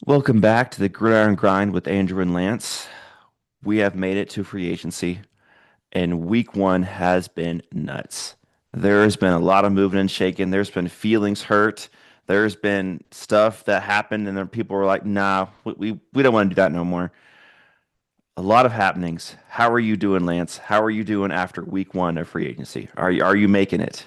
Welcome back to the Gridiron Grind with Andrew and Lance. We have made it to free agency, and week one has been nuts. There has been a lot of moving and shaking. There's been feelings hurt. There's been stuff that happened, and then people were like, nah, we don't want to do that no more. A lot of happenings. How are you doing, Lance? How are you doing after week one of free agency? Are you making it?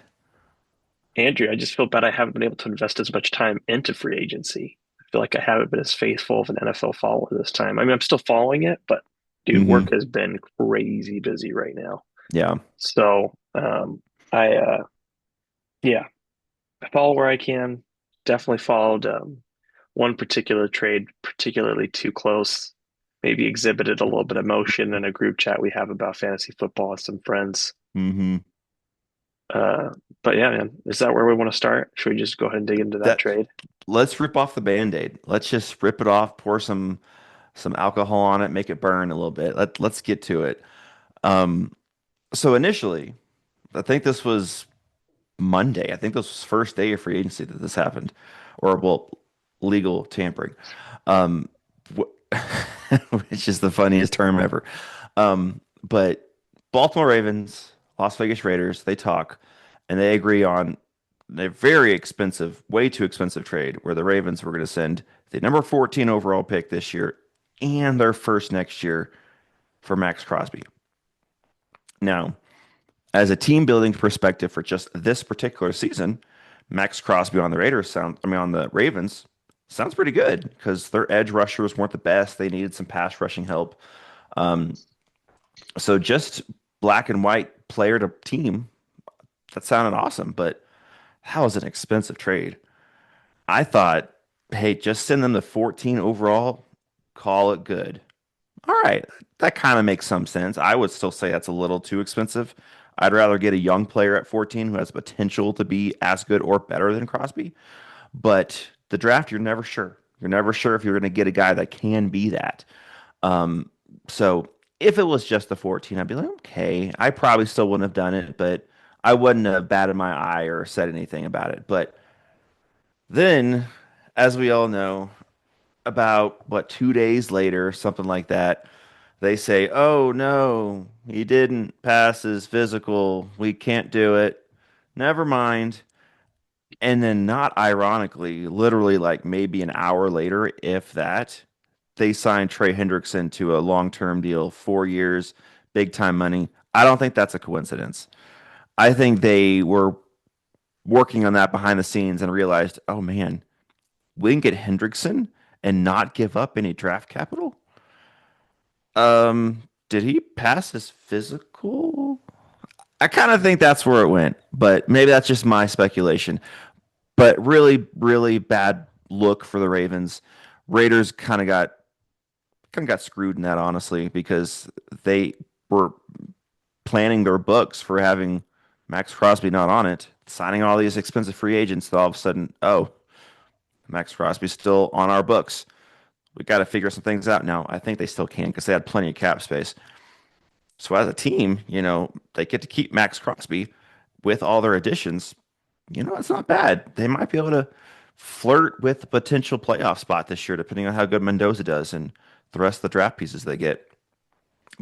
Andrew, I just feel bad I haven't been able to invest as much time into free agency. I feel like I haven't been as faithful of an NFL follower this time. I mean, I'm still following it, but dude, Hmm. work has been crazy busy right now. Yeah. So, I yeah, I follow where I can. Definitely followed one particular trade particularly too close. Maybe exhibited a little bit of emotion in a group chat we have about fantasy football with some friends. Hmm. Uh, but yeah, man, is that where we want to start? Should we just go ahead and dig into that That trade? let's rip off the Band-Aid. Let's just rip it off, pour some alcohol on it, make it burn a little bit. Let's get to it. Um, so initially, I think this was Monday. I think this was first day of free agency that this happened, or well, legal tampering, um, wh- which is the funniest term ever. But Baltimore Ravens, Las Vegas Raiders, they talk and they agree on a very expensive, way too expensive trade where the Ravens were going to send the number 14 overall pick this year and their first next year for Max Crosby. Now, as a team building perspective for just this particular season, Max Crosby on the on the Ravens sounds pretty good because their edge rushers weren't the best. They needed some pass rushing help. Um, so just black and white player to team, that sounded awesome, but that was an expensive trade. I thought, hey, just send them the 14 overall, call it good. All right, that kind of makes some sense. I would still say that's a little too expensive. I'd rather get a young player at 14 who has potential to be as good or better than Crosby. But the draft, you're never sure. You're never sure if you're going to get a guy that can be that. Um, so if it was just the 14, I'd be like, okay, I probably still wouldn't have done it, but I wouldn't have batted my eye or said anything about it. But then, as we all know, about what 2 days later, something like that, they say, "Oh no, he didn't pass his physical. We can't do it. Never mind." And then, not ironically, literally like maybe an hour later, if that, they signed Trey Hendrickson to a long-term deal, 4 years, big time money. I don't think that's a coincidence. I think they were working on that behind the scenes and realized, oh man, we can get Hendrickson and not give up any draft capital. Did he pass his physical? I kind of think that's where it went, but maybe that's just my speculation. But really, really bad look for the Ravens. Raiders kind of got screwed in that, honestly, because they were planning their books for having Max Crosby not on it, signing all these expensive free agents. That all of a sudden, oh, Max Crosby's still on our books. We got to figure some things out now. I think they still can because they had plenty of cap space. So as a team, they get to keep Max Crosby with all their additions. It's not bad. They might be able to flirt with a potential playoff spot this year, depending on how good Mendoza does and the rest of the draft pieces they get.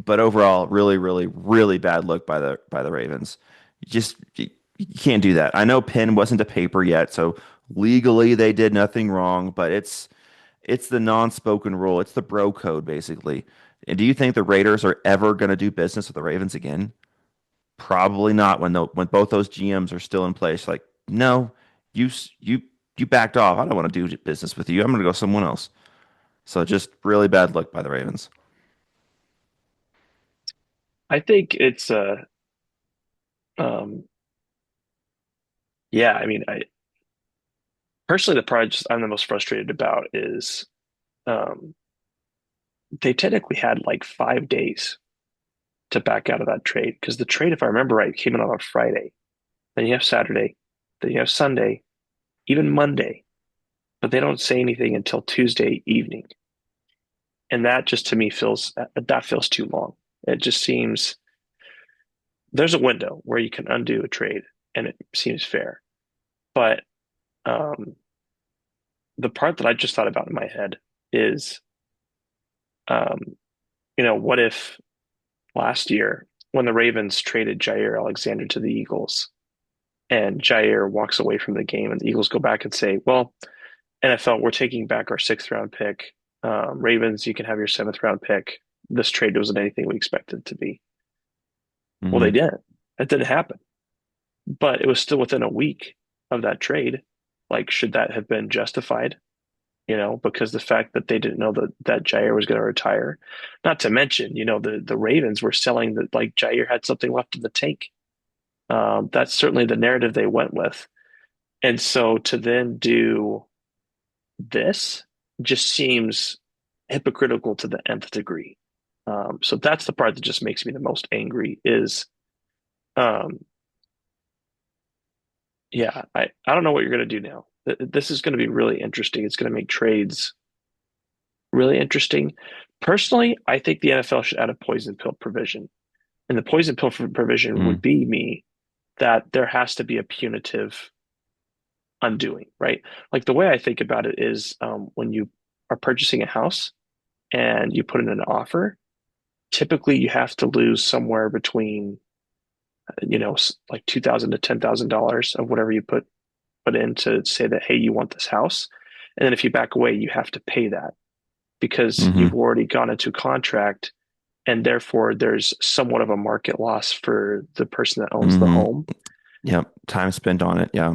But overall, really, really, really bad look by the Ravens. You can't do that. I know Penn wasn't a paper yet, so legally they did nothing wrong, but it's the non-spoken rule. It's the bro code, basically. And do you think the Raiders are ever going to do business with the Ravens again? Probably not when both those GMs are still in place. Like, no, you backed off. I don't want to do business with you. I'm going to go someone else. So just really bad look by the Ravens. I think it's um yeah, I mean, I personally the part just I'm the most frustrated about is um they technically had like 5 days to back out of that trade because the trade, if I remember right, came in on a Friday. Then you have Saturday, then you have Sunday, even Monday, but they don't say anything until Tuesday evening. And that just to me feels too long. It just seems there's a window where you can undo a trade and it seems fair. But um the part that I just thought about in my head. is, um, what if last year when the Ravens traded Jair Alexander to the Eagles and Jair walks away from the game and the Eagles go back and say, well, NFL, we're taking back our sixth round pick. Ravens, you can have your seventh round pick. This trade wasn't anything we expected it to be. Well, they Hmm. didn't. That didn't happen. But it was still within a week of that trade. Like, should that have been justified? Because the fact that they didn't know that Jair was going to retire, not to mention, the Ravens were selling that like Jair had something left in the tank. That's certainly the narrative they went with. And so to then do this just seems hypocritical to the nth degree. So that's the part that just makes me the most angry is, um, yeah, I don't know what you're going to do now. This is going to be really interesting. It's going to make trades really interesting. Personally, I think the NFL should add a poison pill provision. And the poison pill provision would Mm. be me that there has to be a punitive undoing, right? Like the way I think about it is when you are purchasing a house and you put in an offer, typically you have to lose somewhere between, like $2,000 to $10,000 of whatever you put in to say that, hey, you want this house. And then if you back away, you have to pay that because you've Hmm. already gone into a contract and therefore there's somewhat of a market loss for the person that owns the Hmm. home. Yep. Time spent on it. Yeah.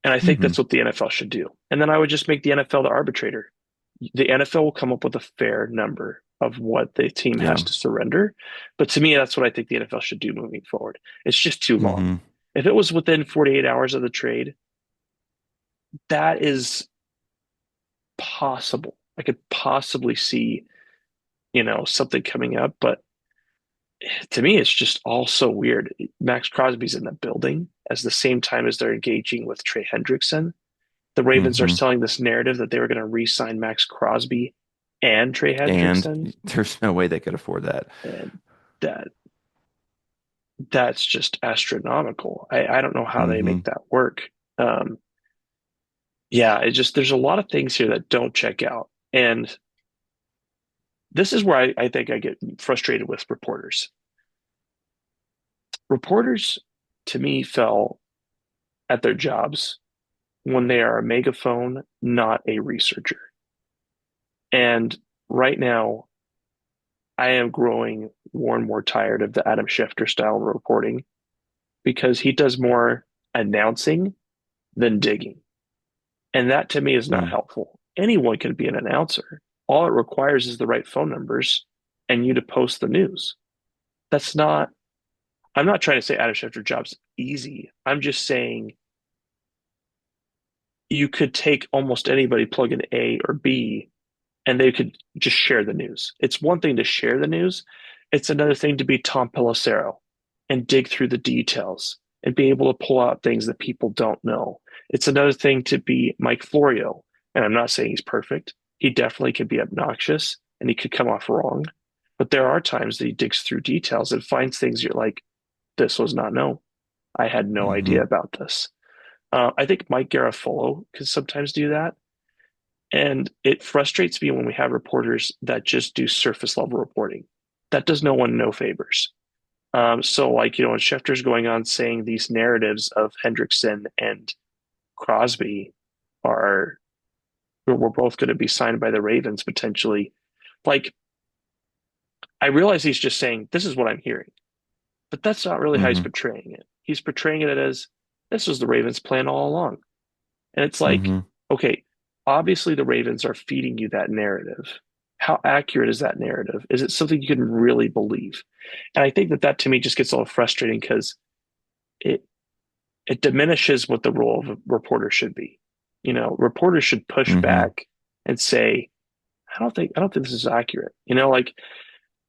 And I think Hmm. that's what the NFL should do. And then I would just make the NFL the arbitrator. The NFL will come up with a fair number of what the team has Yeah. to surrender. But to me, that's what I think the NFL should do moving forward. It's just too long. Hmm. If it was within 48 hours of the trade, that is possible. I could possibly see, something coming up, but to me, it's just all so weird. Max Crosby's in the building as the same time as they're engaging with Trey Hendrickson. The Ravens are Hmm. selling this narrative that they were going to re-sign Max Crosby and Trey And Hendrickson, there's no way they could afford that. and that that's just astronomical. I don't know how they Hmm. make that work. Um, yeah, it just there's a lot of things here that don't check out, and this is where I think I get frustrated with reporters. Reporters, to me, fell at their jobs when they are a megaphone, not a researcher. And right now, I am growing more and more tired of the Adam Schefter style reporting because he does more announcing than digging. And that to me is not Mm. helpful. Anyone can be an announcer. All it requires is the right phone numbers and you to post the news. That's not, I'm not trying to say Adam Schefter job's easy. I'm just saying you could take almost anybody, plug in A or B, and they could just share the news. It's one thing to share the news. It's another thing to be Tom Pelissero and dig through the details and be able to pull out things that people don't know. It's another thing to be Mike Florio. And I'm not saying he's perfect. He definitely could be obnoxious and he could come off wrong. But there are times that he digs through details and finds things you're like, this was not known. I had no idea Hmm. about this. I think Mike Garafolo can sometimes do that. And it frustrates me when we have reporters that just do surface level reporting. That does no one no favors. So, like, when Schefter's going on saying these narratives of Hendrickson and Crosby are, we're both going to be signed by the Ravens potentially. Like, I realize he's just saying, this is what I'm hearing, but that's not really how he's Hmm. portraying it. He's portraying it as this was the Ravens' plan all along. And it's like, Hmm. okay, obviously the Ravens are feeding you that narrative. How accurate is that narrative? Is it something you can really believe? And I think that to me just gets a little frustrating because it it diminishes what the role of a reporter should be. Reporters should push Hmm. back and say, I don't think this is accurate. Like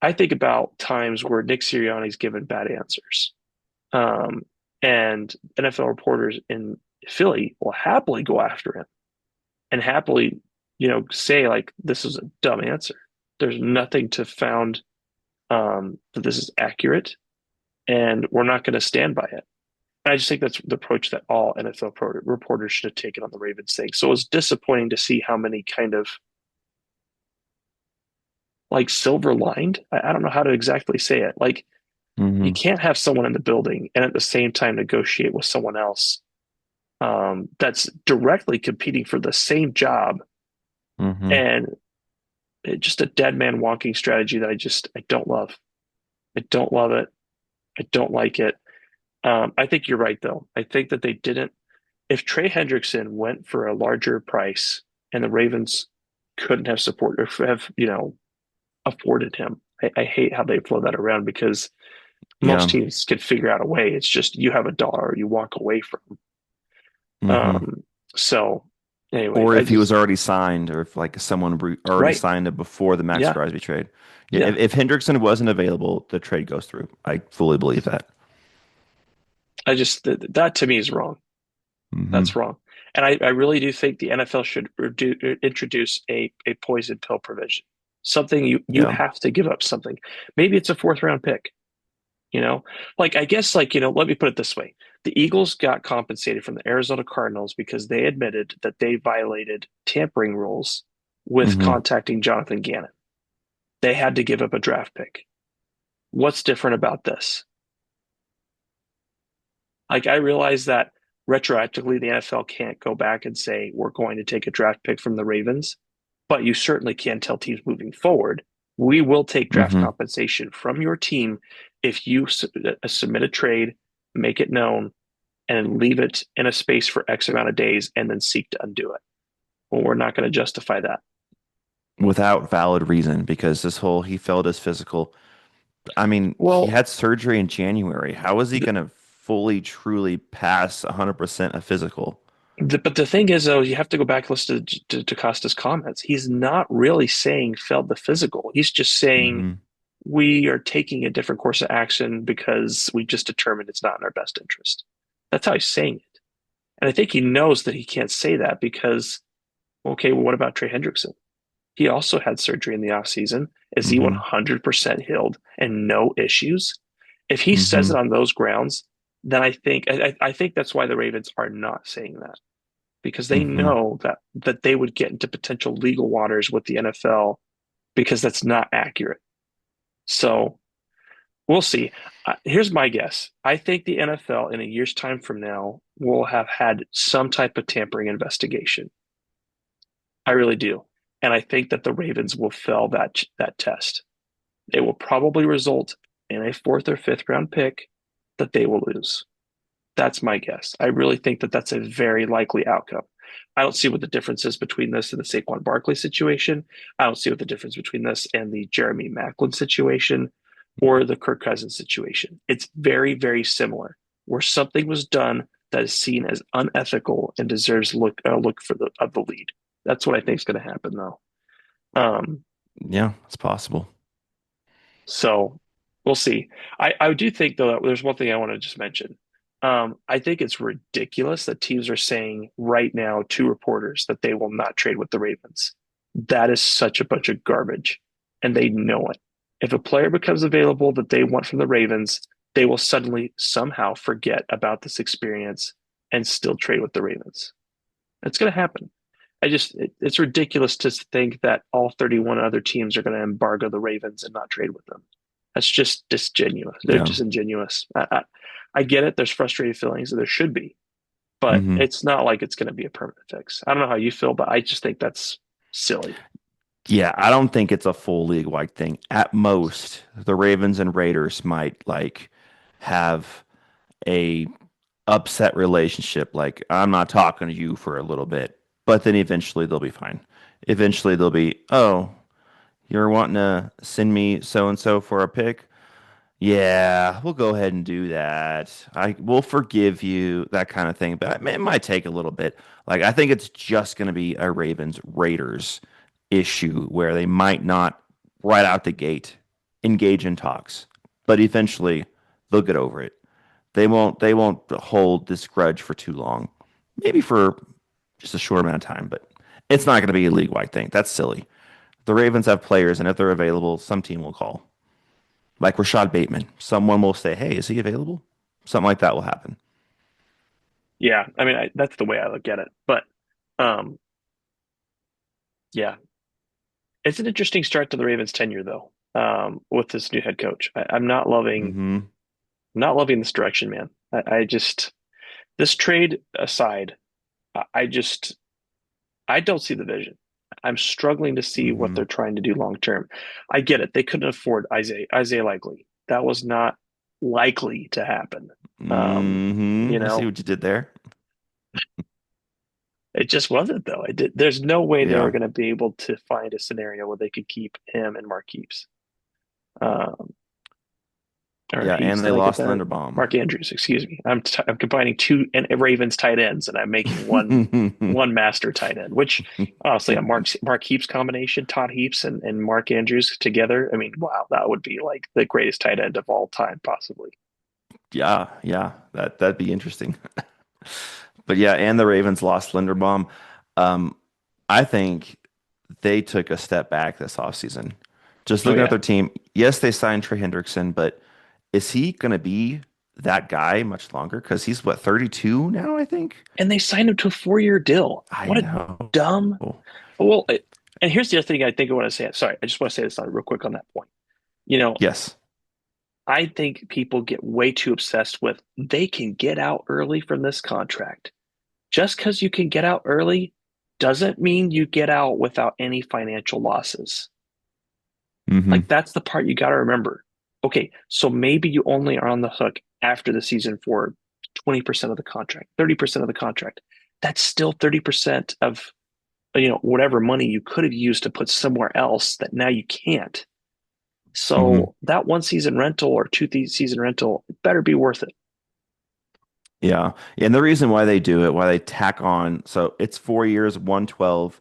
I think about times where Nick Sirianni's given bad answers. Um, and NFL reporters in Philly will happily go after him and happily, say like this is a dumb answer. There's nothing to found that this is accurate, and we're not going to stand by it. And I just think that's the approach that all NFL reporters should have taken on the Ravens thing. So it was disappointing to see how many kind of like silver lined. I don't know how to exactly say it. Like you Hmm. can't have someone in the building and at the same time negotiate with someone else that's directly competing for the same job Hmm. and just a dead man walking strategy that I don't love. I don't love it. I don't like it. I think you're right though. I think that they didn't. If Trey Hendrickson went for a larger price and the Ravens couldn't have support or have afforded him, I hate how they flow that around because most Yeah. teams can figure out a way. It's just you have a dollar, you walk away from. Hmm. Um, so, anyways, Or I if he was just already signed, or if like someone already right, signed it before the Max yeah, Crosby trade. Yeah, yeah. if Hendrickson wasn't available, the trade goes through. I fully believe that. I just that to me is wrong. That's Hmm. wrong. And I really do think the NFL should introduce a poison pill provision. Something you Yeah. have to give up something. Maybe it's a fourth round pick, you know? Like I guess like, let me put it this way. The Eagles got compensated from the Arizona Cardinals because they admitted that they violated tampering rules with Hmm. contacting Jonathan Gannon. They had to give up a draft pick. What's different about this? Like I realize that retroactively the NFL can't go back and say we're going to take a draft pick from the Ravens, but you certainly can tell teams moving forward, we will take draft Hmm. compensation from your team if you submit a trade, make it known, and leave it in a space for X amount of days and then seek to undo it. Well, we're not going to justify that. Without valid reason, because this whole he failed his physical. I mean, he Well, had surgery in January. How is he the, going to fully, truly pass 100% a physical? but the thing is, though, you have to go back and listen to Costa's comments. He's not really saying failed the physical. He's just saying Hmm. we are taking a different course of action because we just determined it's not in our best interest. That's how he's saying it. And I think he knows that he can't say that because, okay, well, what about Trey Hendrickson? He also had surgery in the offseason. Is he Hmm. 100% healed and no issues? If he says it Hmm. on those grounds, then I think that's why the Ravens are not saying that because they Hmm. know that they would get into potential legal waters with the NFL because that's not accurate. So we'll see. Here's my guess. I think the NFL in a year's time from now will have had some type of tampering investigation. I really do. And I think that the Ravens will fail that test. It will probably result in a fourth or fifth round pick that they will lose. That's my guess. I really think that that's a very likely outcome. I don't see what the difference is between this and the Saquon Barkley situation. I don't see what the difference between this and the Jeremy Maclin situation or the Kirk Cousins situation. It's very, very similar, where something was done that is seen as unethical and deserves look for the of the lead. That's what I think is going to happen, though. Um, Yeah, it's possible. So we'll see. I do think though that there's one thing I want to just mention. I think it's ridiculous that teams are saying right now to reporters that they will not trade with the Ravens. That is such a bunch of garbage, and they know it. If a player becomes available that they want from the Ravens, they will suddenly somehow forget about this experience and still trade with the Ravens. It's going to happen. It's ridiculous to think that all 31 other teams are going to embargo the Ravens and not trade with them. That's just disingenuous. They're Yeah. disingenuous. I get it. There's frustrated feelings, and there should be, but Hmm. it's not like it's going to be a permanent fix. I don't know how you feel, but I just think that's silly. Yeah, I don't think it's a full league-wide thing. At most, the Ravens and Raiders might like have a upset relationship. Like, I'm not talking to you for a little bit, but then eventually they'll be fine. Eventually they'll be, oh, you're wanting to send me so and so for a pick? Yeah, we'll go ahead and do that. I will forgive you, that kind of thing. But it might take a little bit. Like, I think it's just going to be a Ravens Raiders issue where they might not right out the gate engage in talks, but eventually they'll get over it. They won't hold this grudge for too long. Maybe for just a short amount of time, but it's not going to be a league-wide thing. That's silly. The Ravens have players, and if they're available, some team will call. Like Rashad Bateman. Someone will say, "Hey, is he available?" Something like that will happen. Yeah, I mean that's the way I look at it. But um, yeah, it's an interesting start to the Ravens' tenure, though, with this new head coach. I'm not loving Hmm. not loving this direction, man. I just this trade aside, I just I don't see the vision. I'm struggling to see what Hmm. they're trying to do long term. I get it; they couldn't afford Isaiah Likely. That was not likely to happen. Hmm. You I see know, what you did there. it just wasn't though. It did. There's no way they were Yeah. going to be able to find a scenario where they could keep him and Marquise. Um, or Yeah, Heaps. and they Did I get lost that? Linderbaum. Mark Andrews, excuse me. I'm combining two Ravens tight ends, and I'm making one master tight end. Which honestly, a Mark Heaps combination, Todd Heaps and Mark Andrews together. I mean, wow, that would be like the greatest tight end of all time, possibly. Yeah, yeah, that'd be interesting. But yeah, and the Ravens lost Linderbaum. Um, I think they took a step back this offseason. Just Oh looking at yeah, their team, yes, they signed Trey Hendrickson, but is he going to be that guy much longer? Because he's what, 32 now, I think? and they signed him to a 4-year deal. I What a know. dumb. Well, and here's the other thing I think I want to say. Sorry, I just want to say this real quick on that point. You know, Yes. I think people get way too obsessed with they can get out early from this contract. Just because you can get out early doesn't mean you get out without any financial losses. Hmm. Like that's the part you got to remember. Okay, so maybe you only are on the hook after the season for 20% of the contract, 30% of the contract. That's still 30% of whatever money you could have used to put somewhere else that now you can't. Hmm. So that one season rental or season rental better be worth it. Yeah. And the reason why they do it, why they tack on, so it's 4 years, 112,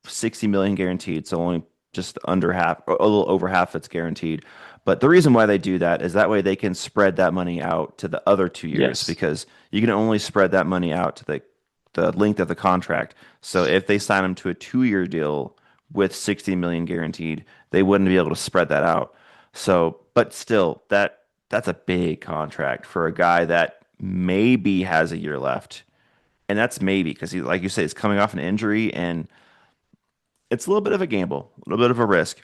60 million guaranteed. So only just under half, or a little over half it's guaranteed. But the reason why they do that is that way they can spread that money out to the other 2 years Yes. because you can only spread that money out to the length of the contract. So if they sign them to a 2 year deal with 60 million guaranteed, they wouldn't be able to spread that out. So, but still, that's a big contract for a guy that maybe has a year left. And that's maybe because he, like you say, is coming off an injury and it's a little bit of a gamble, a little bit of a risk.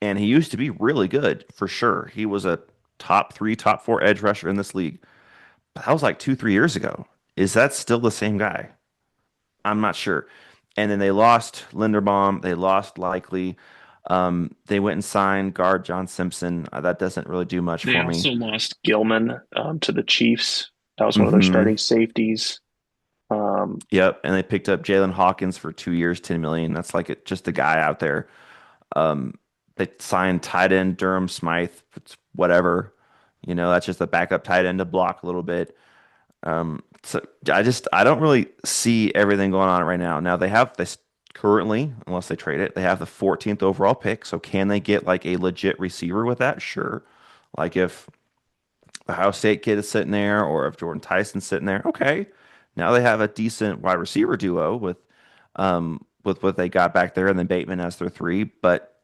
And he used to be really good for sure. He was a top three, top four edge rusher in this league. But that was like 2, 3 years ago. Is that still the same guy? I'm not sure. And then they lost Linderbaum. They lost Likely. They went and signed guard John Simpson. That doesn't really do much They for me. also lost Gilman to the Chiefs. That was one of their Hmm. starting safeties. Um, Yep. And they picked up Jalen Hawkins for 2 years, 10 million. That's like just a guy out there. Um, they signed tight end Durham Smythe. It's whatever. That's just a backup tight end to block a little bit. So I don't really see everything going on right now. Now they have this currently, unless they trade it, they have the 14th overall pick. So can they get like a legit receiver with that? Sure. Like if the Ohio State kid is sitting there, or if Jordan Tyson's sitting there, okay. Now they have a decent wide receiver duo with what they got back there, and then Bateman as their three. But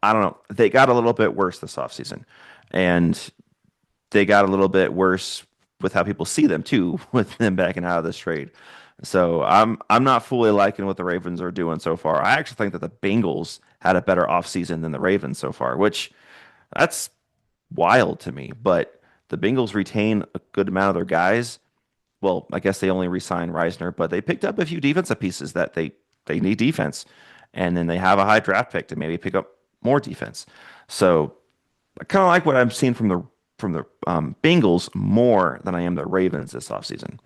I don't know. They got a little bit worse this offseason. And they got a little bit worse with how people see them too, with them backing out of this trade. So I'm not fully liking what the Ravens are doing so far. I actually think that the Bengals had a better offseason than the Ravens so far, which that's wild to me. But the Bengals retain a good amount of their guys. Well, I guess they only re-signed Reisner, but they picked up a few defensive pieces that they need defense. And then they have a high draft pick to maybe pick up more defense. So I kind of like what I'm seeing from the Bengals more than I am the Ravens this offseason.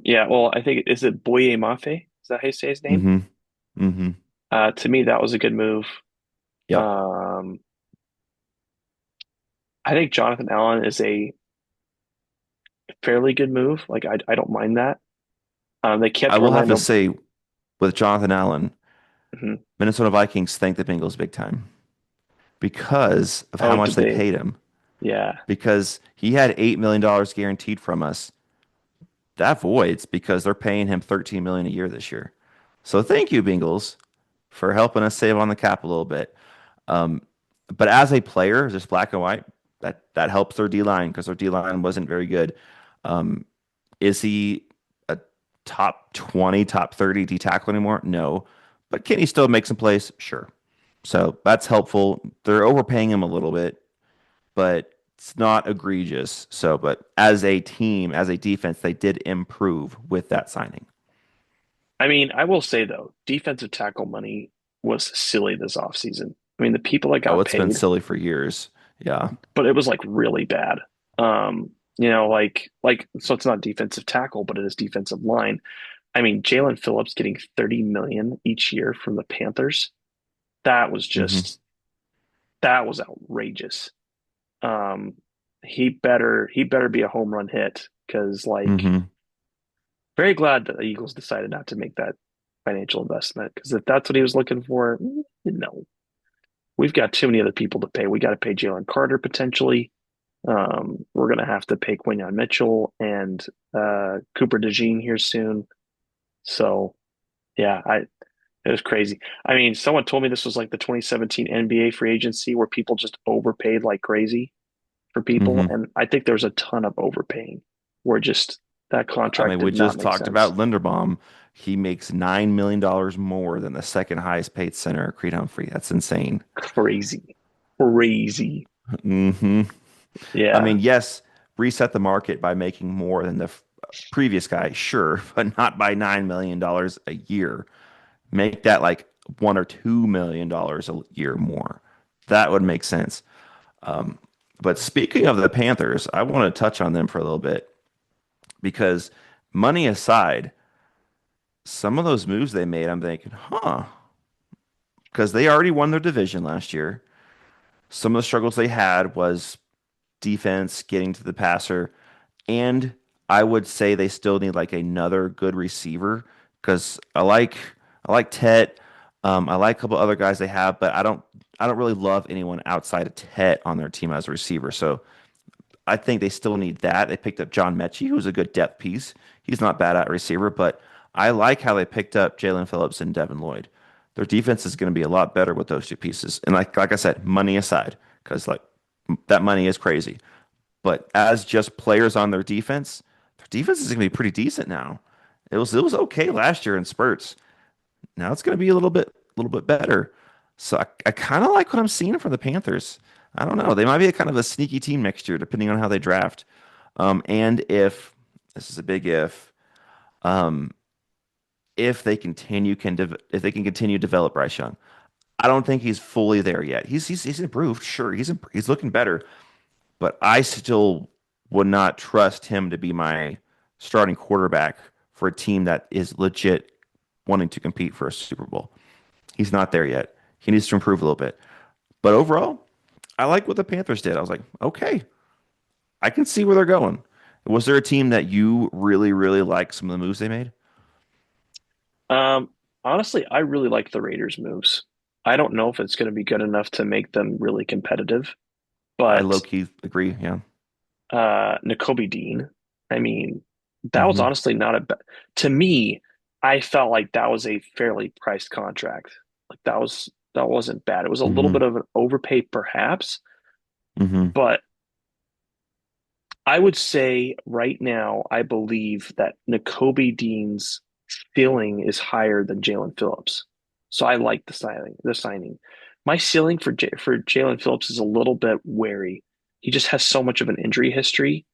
yeah, well, I think is it Boye Mafe? Is that how you say his name? Hmm. Hmm. To me, that was a good move. Yep. Um, I think Jonathan Allen is a fairly good move. Like I don't mind that. They I kept will have to Orlando. say with Jonathan Allen, Mhm. Minnesota Vikings thank the Bengals big time because of how Oh, much did they they? paid him. Yeah. Because he had $8 million guaranteed from us. That voids because they're paying him 13 million a year this year. So thank you, Bengals, for helping us save on the cap a little bit. Um, but as a player, just black and white, that helps their D line because their D line wasn't very good. Um, is he a top 20, top 30 D tackle anymore? No. But can he still make some plays? Sure. So that's helpful. They're overpaying him a little bit, but it's not egregious. So, but as a team, as a defense, they did improve with that signing. I mean, I will say though, defensive tackle money was silly this offseason. I mean, the people that Oh, got it's been paid, silly for years. Yeah. but it was like really bad. So it's not defensive tackle, but it is defensive line. I mean, Jalen Phillips getting 30 million each year from the Panthers. That was hmm just that was outrageous. Um, he better be a home run hit because like hmm very glad that the Eagles decided not to make that financial investment because if that's what he was looking for, no, we've got too many other people to pay. We got to pay Jalen Carter potentially. We're gonna have to pay Quinyon Mitchell and Cooper DeJean here soon. So yeah, I it was crazy. I mean, someone told me this was like the 2017 NBA free agency where people just overpaid like crazy for people, hmm and I think there was a ton of overpaying where just that I contract mean, we did not just make talked sense. about Linderbaum. He makes $9 million more than the second highest paid center, Creed Humphrey. That's insane. Crazy, crazy. hmm I Yeah, mean, yes, reset the market by making more than the previous guy, sure, but not by $9 million a year. Make that like $1 or $2 million a year more. That would make sense. But speaking of the Panthers, I want to touch on them for a little bit because money aside, some of those moves they made, I'm thinking, huh, because they already won their division last year. Some of the struggles they had was defense, getting to the passer, and I would say they still need like another good receiver because I like Tet. I like a couple other guys they have, but I don't really love anyone outside of Tet on their team as a receiver. So I think they still need that. They picked up John Mechie, who's a good depth piece. He's not bad at receiver, but I like how they picked up Jalen Phillips and Devin Lloyd. Their defense is going to be a lot better with those two pieces. And like I said, money aside, because like that money is crazy. But as just players on their defense is going to be pretty decent now. It was okay last year in spurts. Now it's going to be a little bit better. So I kind of like what I'm seeing from the Panthers. I don't know. They might be a kind of a sneaky team next year, depending on how they draft. And if this is a big um, if they can continue to develop Bryce Young, I don't think he's fully there yet. He's improved, sure. He's looking better, but I still would not trust him to be my starting quarterback for a team that is legit wanting to compete for a Super Bowl. He's not there yet. He needs to improve a little bit. But overall, I like what the Panthers did. I was like, okay, I can see where they're going. Was there a team that you really, really like some of the moves they made? Um, honestly, I really like the Raiders' moves. I don't know if it's going to be good enough to make them really competitive, I but low key agree. Yeah. N'Kobe Dean, I mean, that was hmm honestly not a bad. To me, I felt like that was a fairly priced contract. Like that wasn't bad. It was a little hmm bit of an overpay, perhaps, hmm but I would say right now, I believe that N'Kobe Dean's ceiling is higher than Jalen Phillips. So I like the signing. The signing. My ceiling for Jalen Phillips is a little bit wary. He just has so much of an injury history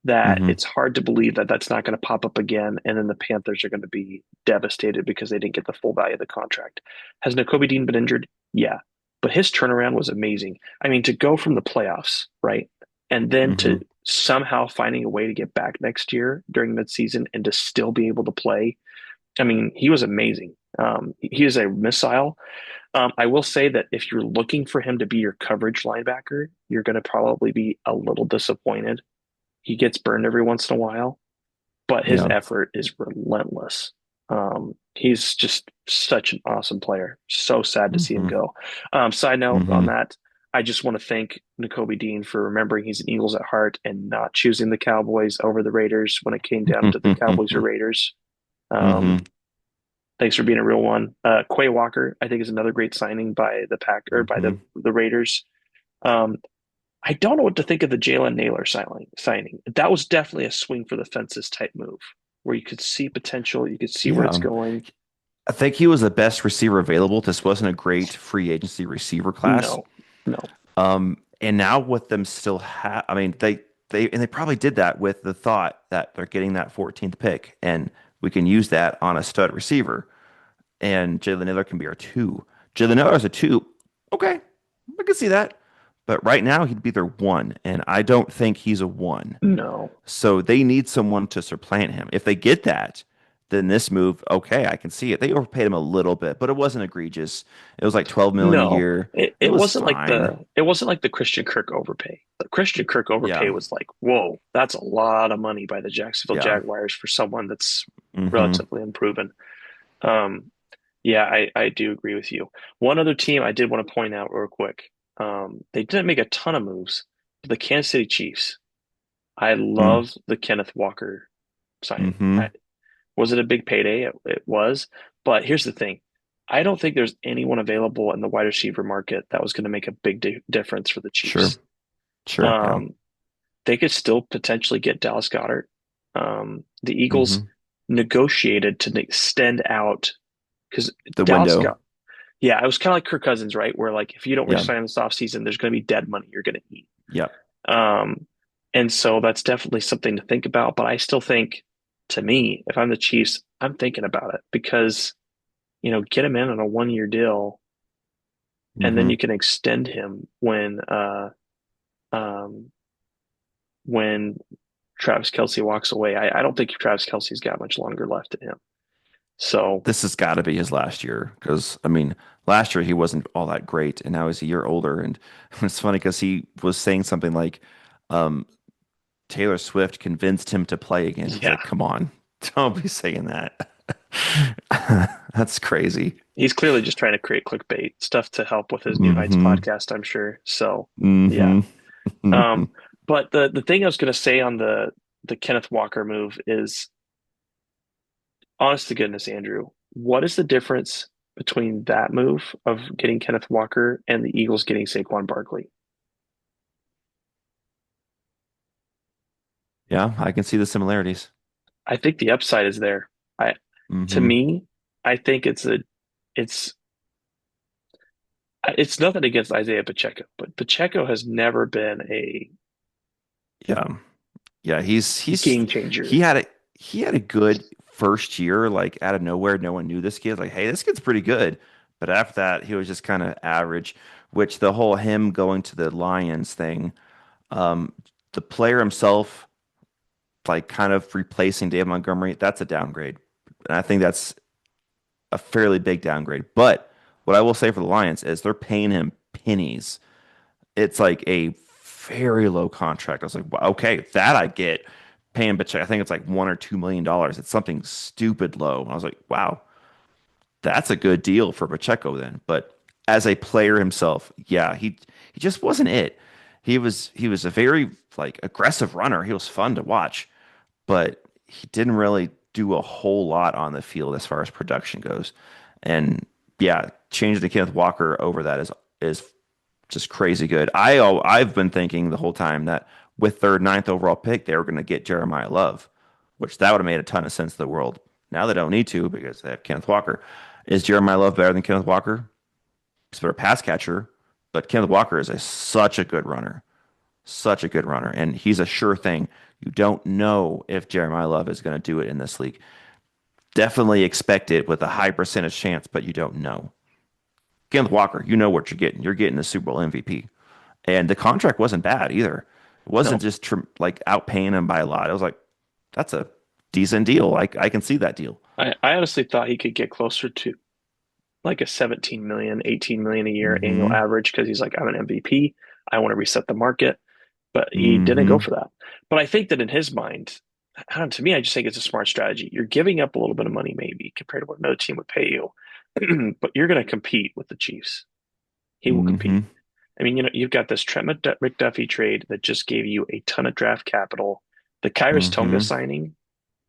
that hmm it's hard to believe that that's not going to pop up again, and then the Panthers are going to be devastated because they didn't get the full value of the contract. Has N'Kobe Dean been injured? Yeah, but his turnaround was amazing. I mean, to go from the playoffs, right, and then to hmm somehow finding a way to get back next year during midseason and to still be able to play. I mean, he was amazing. He is a missile. I will say that if you're looking for him to be your coverage linebacker, you're going to probably be a little disappointed. He gets burned every once in a while, but his Yeah. effort is relentless. He's just such an awesome player. So sad to see him hmm go. Side note on hmm that, I just want to thank N'Kobe Dean for remembering he's an Eagles at heart and not choosing the Cowboys over the Raiders when it came down to the Cowboys or Raiders. hmm Um, thanks for being a real one. Quay Walker, I think, is another great signing by the Pack or by hmm the Raiders. Um, I don't know what to think of the Jalen Naylor signing. That was definitely a swing for the fences type move. where you could see potential, you could see where it's Yeah. going. I think he was the best receiver available. This wasn't a great free agency receiver class. No, no, And now with them still have, I mean, they probably did that with the thought that they're getting that 14th pick and we can use that on a stud receiver. And Jalen Nailor can be our two. Jalen Nailor is a two. Okay, I can see that. But right now he'd be their one, and I don't think he's a one. no, So they need someone to supplant him. If they get that, then this move, okay, I can see it. They overpaid him a little bit, but it wasn't egregious. It was like 12 million a no. year. It, It it was wasn't like fine. the Christian Kirk overpay. The Christian Kirk overpay Yeah. was like, whoa, that's a lot of money by the Jacksonville Yeah. Jaguars for someone that's Hmm. relatively unproven. Um, yeah, I do agree with you. One other team I did want to point out real quick. They didn't make a ton of moves, but the Kansas City Chiefs. I love the Kenneth Walker signing. Mm-hmm. Was it a big payday? It was. But here's the thing. I don't think there's anyone available in the wide receiver market that was going to make a big difference for the Sure. Chiefs. Sure. Yeah. Um, they could still potentially get Dallas Goedert. The Eagles Hmm. negotiated to extend out because The Dallas window. got, yeah, it was kind of like Kirk Cousins, right? Where like if you don't Yeah. re-sign this offseason, there's going to be dead money you're going to eat. Yep. Um, and so that's definitely something to think about. But I still think, to me, if I'm the Chiefs, I'm thinking about it because, get him in on a 1 year deal and then Hmm. you can extend him um, when Travis Kelce walks away. I don't think Travis Kelce's got much longer left in him. So, This has got to be his last year because, I mean, last year he wasn't all that great, and now he's a year older. And it's funny because he was saying something like, um, Taylor Swift convinced him to play again. I was yeah, like, come on, don't be saying that. That's crazy. he's clearly just trying to create clickbait stuff to help with his New Heights Hmm. podcast, I'm sure. So, yeah. Hmm. Um, but the thing I was going to say on the Kenneth Walker move is, honest to goodness, Andrew, what is the difference between that move of getting Kenneth Walker and the Eagles getting Saquon Barkley? Yeah, I can see the similarities. I think the upside is there. I To Hmm. me, I think it's it's nothing against Isaiah Pacheco, but Pacheco has never been a Yeah. Yeah, game he changer. had a he had a good first year, like out of nowhere. No one knew this kid. Like, hey, this kid's pretty good. But after that, he was just kind of average, which the whole him going to the Lions thing, um, the player himself, like kind of replacing Dave Montgomery, that's a downgrade. And I think that's a fairly big downgrade. But what I will say for the Lions is they're paying him pennies. It's like a very low contract. I was like, wow, okay, that I get. Paying, but I think it's like $1 or $2 million. It's something stupid low. I was like, wow, that's a good deal for Pacheco then. But as a player himself, yeah, he just wasn't it. He was a very like aggressive runner. He was fun to watch, but he didn't really do a whole lot on the field as far as production goes. And yeah, changing to Kenneth Walker over that is just crazy good. I've been thinking the whole time that with their ninth overall pick, they were going to get Jeremiah Love, which that would have made a ton of sense to the world. Now they don't need to because they have Kenneth Walker. Is Jeremiah Love better than Kenneth Walker? He's a better pass catcher, but Kenneth Walker is such a good runner, such a good runner, and he's a sure thing. You don't know if Jeremiah Love is going to do it in this league. Definitely expect it with a high percentage chance, but you don't know. Kenneth Walker, you know what you're getting. You're getting the Super Bowl MVP. And the contract wasn't bad either. It wasn't No, just like outpaying him by a lot. It was like, that's a decent deal. I can see that deal. I honestly thought he could get closer to like a 17 million, 18 million a year annual Hmm. average because he's like, I'm an MVP. I want to reset the market, but he didn't go Hmm. for that. But I think that in his mind, I don't know, to me, I just think it's a smart strategy. You're giving up a little bit of money maybe compared to what another team would pay you, but you're going to compete with the Chiefs. He will Hmm. compete. I mean, you've got this Trent McDuffie trade that just gave you a ton of draft capital. The Kyrus Tonga Hmm. signing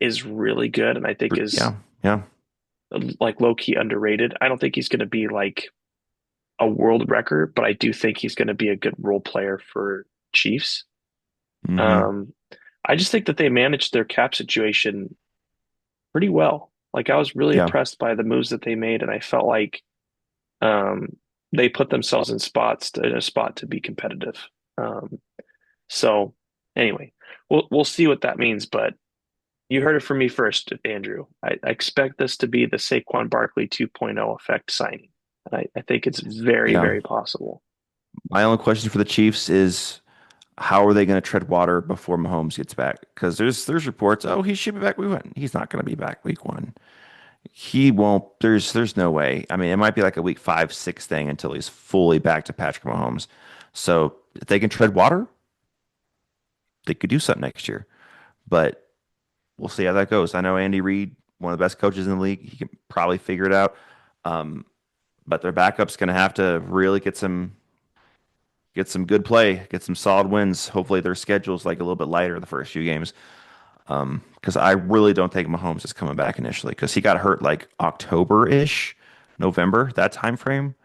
is really good, and I think is Yeah. Yeah. like low key underrated. I don't think he's going to be like a world record, but I do think he's going to be a good role player for Chiefs. Hmm. Um, I just think that they managed their cap situation pretty well. Like I was really Yeah, impressed by the moves that they made, and I felt like um, they put themselves in a spot to be competitive. Um, so anyway, we'll see what that means. But you heard it from me first, Andrew. I expect this to be the Saquon Barkley 2.0 effect signing. And I think it's very, yeah. very possible. My only question for the Chiefs is how are they going to tread water before Mahomes gets back? Because there's reports, oh, he should be back week one. He's not going to be back week one. He won't. There's no way. I mean, it might be like a week five, six thing until he's fully back to Patrick Mahomes. So if they can tread water, they could do something next year. But we'll see how that goes. I know Andy Reid, one of the best coaches in the league. He can probably figure it out. Um, but their backup's going to have to really get some good play, get some solid wins. Hopefully their schedule's like a little bit lighter the first few games. Because I really don't think Mahomes is coming back initially because he got hurt like October-ish, November, that time frame,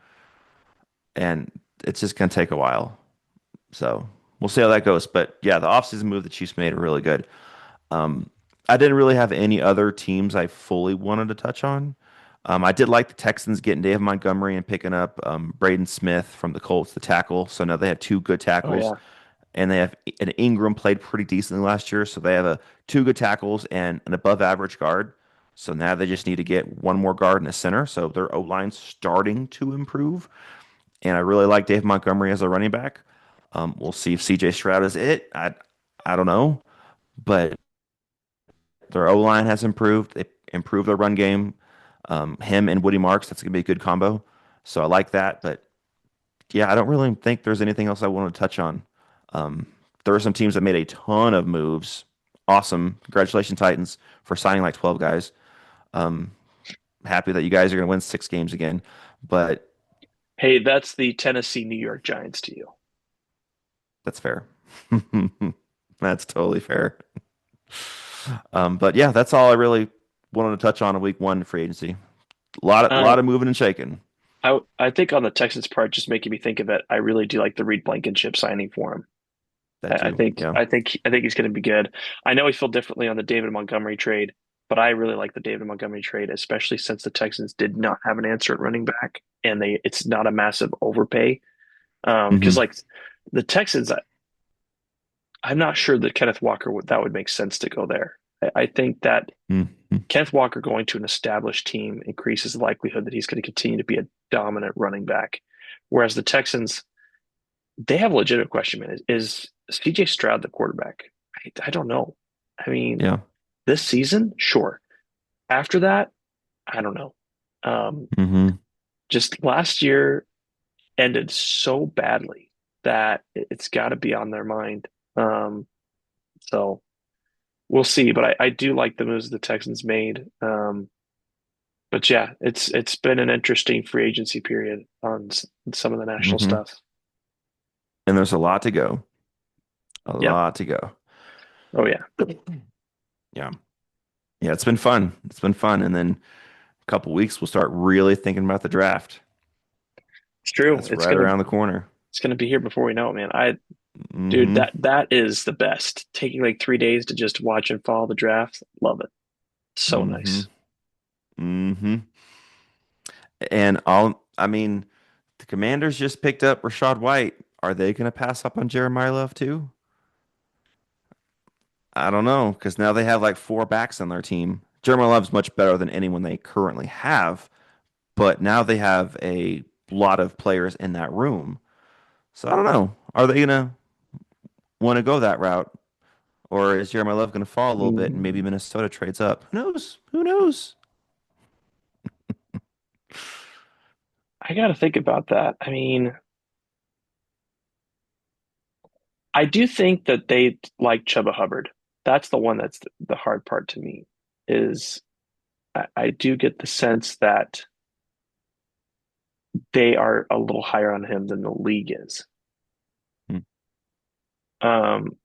and it's just gonna take a while. So we'll see how that goes. But yeah, the offseason move the Chiefs made are really good. Um, I didn't really have any other teams I fully wanted to touch on. I did like the Texans getting Dave Montgomery and picking up Braden Smith from the Colts, the tackle. So now they have two good Oh tackles, yeah. and they have an Ingram played pretty decently last year, so they have two good tackles and an above average guard. So now they just need to get one more guard and a center. So their O line's starting to improve, and I really like Dave Montgomery as a running back. We'll see if C.J. Stroud is it. I don't know, but their O line has improved. They improved their run game. Him and Woody Marks, that's gonna be a good combo. So I like that. But yeah, I don't really think there's anything else I want to touch on. Um, there are some teams that made a ton of moves. Awesome. Congratulations, Titans, for signing like 12 guys. Um, Happy that you guys are going to win 6 games again. But Hey, that's the Tennessee New York Giants to you. that's fair. That's totally fair. But yeah, that's all I really wanted to touch on in week one free agency. Um, Lot of moving and shaking. I think on the Texans part, just making me think of it, I really do like the Reed Blankenship signing for him. That too. Yeah. I think he's going to be good. I know we feel differently on the David Montgomery trade, but I really like the David Montgomery trade, especially since the Texans did not have an answer at running back, and it's not a massive overpay. Because Hmm. like the Texans, I'm not sure that Kenneth Walker would make sense to go there. I think that Hmm. Kenneth Walker going to an established team increases the likelihood that he's going to continue to be a dominant running back, whereas the Texans they have a legitimate question, man. Is CJ Stroud the quarterback? I don't know. I mean, Yeah. this season, sure. After that, I don't know. Um, Hmm. just last year ended so badly that it's got to be on their mind. Um, so we'll see. But I do like the moves the Texans made. But yeah, it's been an interesting free agency period on some of the national Hmm. stuff. And there's a lot to go. A Yep. lot to go. Oh yeah, Yeah. Yeah, it's been fun. It's been fun. And then a couple weeks, we'll start really thinking about the draft. it's true. That's right around the corner. It's gonna be here before we know it, man. Dude, Hmm. that is the best. Taking like 3 days to just watch and follow the draft. Love it. So Hmm. nice. Hmm. I mean, the Commanders just picked up Rashad White. Are they going to pass up on Jeremiah Love too? I don't know, because now they have like four backs on their team. Jeremiah Love's much better than anyone they currently have, but now they have a lot of players in that room. So I don't know. Are they going to want to go that route? Or is Jeremiah Love going to fall a little bit and maybe Mm, Minnesota trades up? Who knows? Who knows? I gotta think about that. I mean, I do think that they like Chuba Hubbard. That's the one that's the hard part to me is I do get the sense that they are a little higher on him than the league is. Hmm. Um,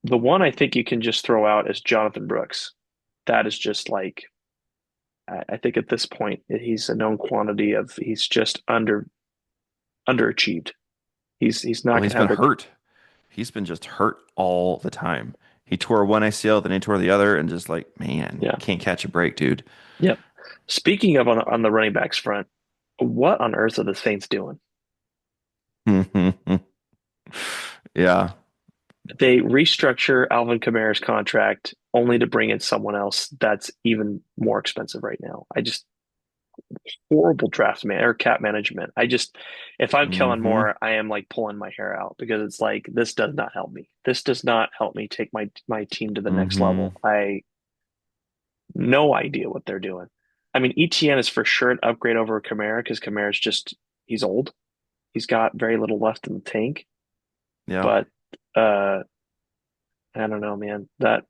the one I think you can just throw out is Jonathan Brooks. That is just like I think at this point he's a known quantity of he's just underachieved. He's Well, not going he's to been have the hurt. He's been just hurt all the time. He tore one ACL, then he tore the other, and just like, man, Yeah. can't catch a break, dude. Yep. Speaking of on the running backs front, what on earth are the Saints doing? Yeah. They restructure Alvin Kamara's contract only to bring in someone else that's even more expensive right now. I just horrible draft man or cap management. If I'm Kellen Hmm. Moore, I am like pulling my hair out because it's like this does not help me. This does not help me take my team to the next Hmm. level. I no idea what they're doing. I mean, ETN is for sure an upgrade over Kamara because Kamara's just he's old. He's got very little left in the tank. Yeah. But uh I don't know, man. That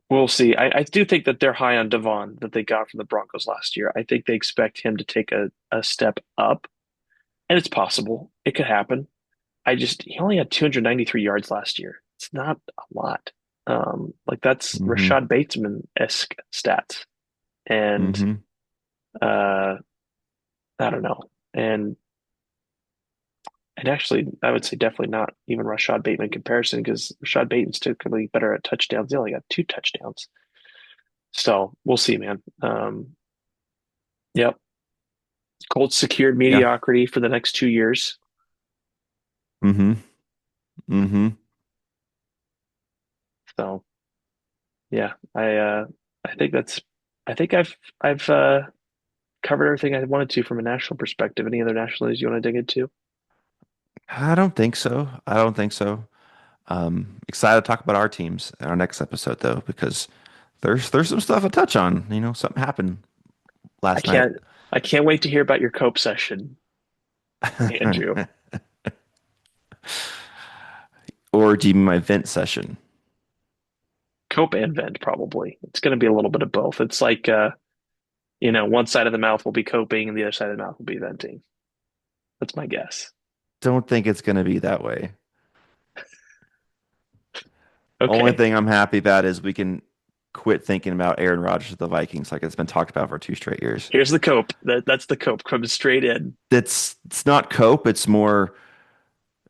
we'll see. I do think that they're high on Devon that they got from the Broncos last year. I think they expect him to take a step up, and it's possible. It could happen. He only had 293 yards last year. It's not a lot. Like that's Hmm. Rashad Bateman-esque stats. And Hmm. uh I don't know. And actually I would say definitely not even Rashad Bateman comparison because Rashad Bateman's typically better at touchdowns. He only got 2 touchdowns. So we'll see, man. Yep. Colts secured Yeah. mediocrity for the next 2 years. Hmm. Hmm. So yeah, I think that's I think I've covered everything I wanted to from a national perspective. Any other national news you want to dig into? I don't think so. I don't think so. Excited to talk about our teams in our next episode though, because there's some stuff to touch on. Something happened I last night. can't I can't wait to hear about your cope session, Andrew. Or do you mean my vent session? Cope and vent probably. It's going to be a little bit of both. It's like one side of the mouth will be coping and the other side of the mouth will be venting. That's my guess. Don't think it's gonna be that way. Only Okay. thing I'm happy about is we can quit thinking about Aaron Rodgers of the Vikings like it's been talked about for 2 straight years. Here's the cope. That's the cope coming straight in. It's not cope, it's more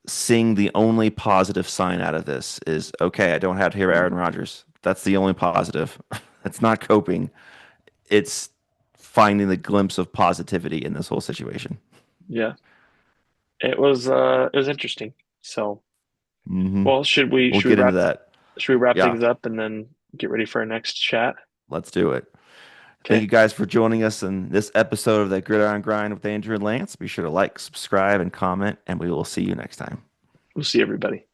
seeing the only positive sign out of this is okay, I don't have to hear Aaron Rodgers. That's the only positive. It's not coping. It's finding the glimpse of positivity in this whole situation. Yeah. It was interesting. So, Hmm. well, should we We'll should we get into wrap that. should we wrap Yeah, things up and then get ready for our next chat? let's do it. Thank Okay. you guys for joining us in this episode of the Gridiron Grind with Andrew and Lance. Be sure to like, subscribe, and comment, and we will see you next time. We'll see everybody.